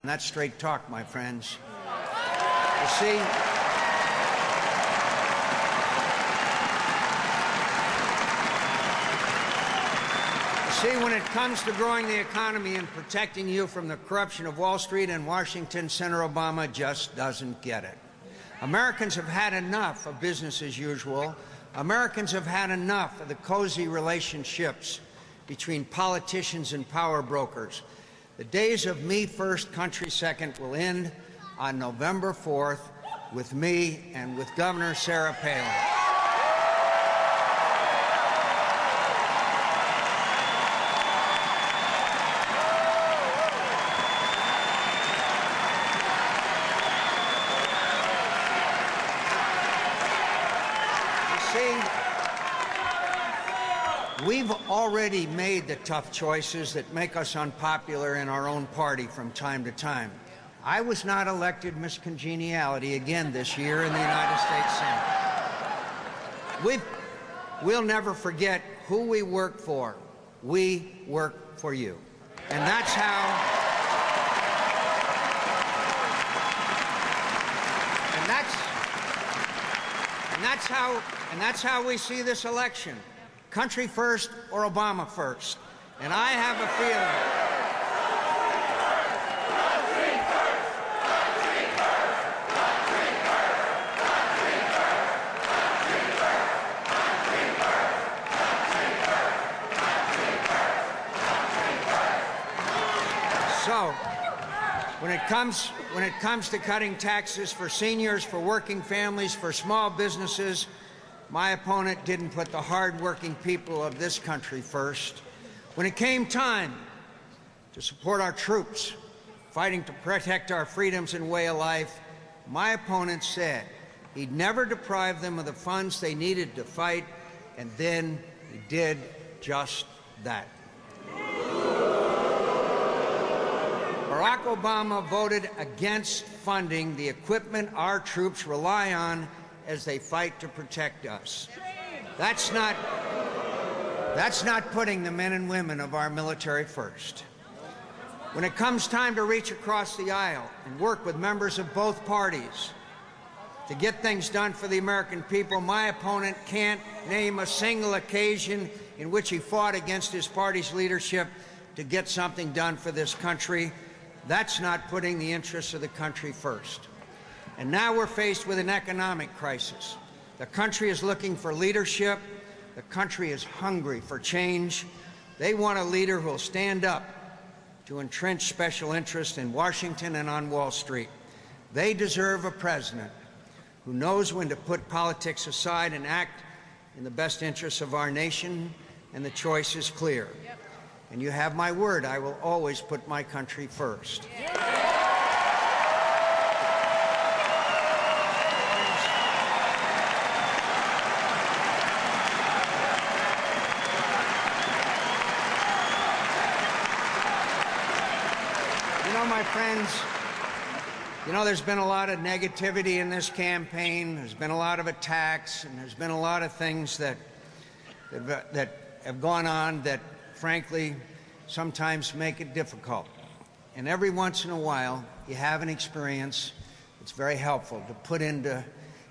And that's straight talk, my friends. You see, when it comes to growing the economy and protecting you from the corruption of Wall Street and Washington, Senator Obama just doesn't get it. Americans have had enough of business as usual. Americans have had enough of the cozy relationships between politicians and power brokers. The days of me first, country second will end on November 4th with me and with Governor Sarah Palin. We've already made the tough choices that make us unpopular in our own party from time to time. I was not elected Miss Congeniality again this year in the United States Senate. We'll never forget who we work for. We work for you. And that's how we see this election. Country first or Obama first. And I have a feeling. Country first, country first, country first, country first, country first, country first, country first, country first. So, when it comes to cutting taxes for seniors, for working families, for small businesses, my opponent didn't put the hard-working people of this country first. When it came time to support our troops fighting to protect our freedoms and way of life, my opponent said he'd never deprive them of the funds they needed to fight, and then he did just that. Barack Obama voted against funding the equipment our troops rely on as they fight to protect us. That's not putting the men and women of our military first. When it comes time to reach across the aisle and work with members of both parties to get things done for the American people, my opponent can't name a single occasion in which he fought against his party's leadership to get something done for this country. That's not putting the interests of the country first. And now we're faced with an economic crisis. The country is looking for leadership. The country is hungry for change. They want a leader who will stand up to entrenched special interests in Washington and on Wall Street. They deserve a president who knows when to put politics aside and act in the best interests of our nation, and the choice is clear. And you have my word, I will always put my country first. My friends, there's been a lot of negativity in this campaign. There's been a lot of attacks, and there's been a lot of things that have gone on that, frankly, sometimes make it difficult. And every once in a while, you have an experience that's very helpful to put into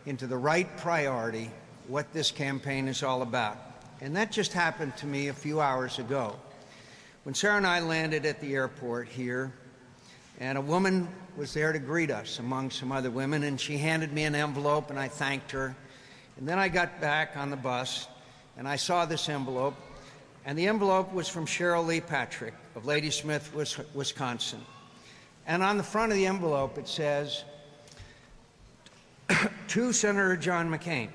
the right priority what this campaign is all about. And that just happened to me a few hours ago. When Sarah and I landed at the airport here, and a woman was there to greet us among some other women, and she handed me an envelope, and I thanked her. And then I got back on the bus, and I saw this envelope, and the envelope was from Cheryl Lee Patrick of Ladysmith, Wisconsin. And on the front of the envelope, it says, to Senator John McCain,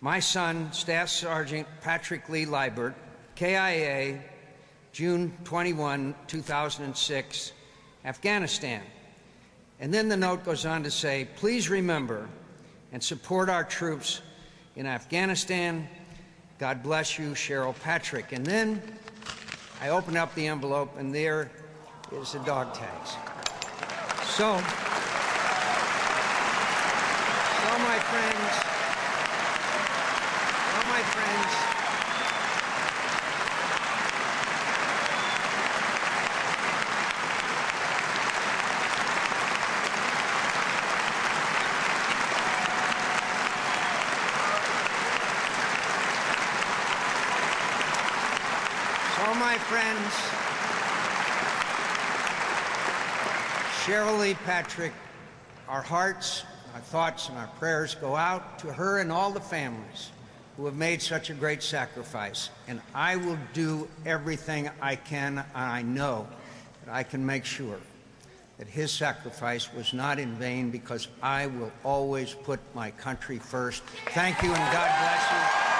my son, Staff Sergeant Patrick Lee Liebert, KIA, June 21, 2006, Afghanistan. And then the note goes on to say, please remember and support our troops in Afghanistan. God bless you, Cheryl Patrick. And then I open up the envelope, and there is the dog tags. So my friends, friends, Cheryl Lee Patrick, our hearts, our thoughts, and our prayers go out to her and all the families who have made such a great sacrifice. And I will do everything I can, and I know that I can make sure that his sacrifice was not in vain, because I will always put my country first. Thank you, and God bless you.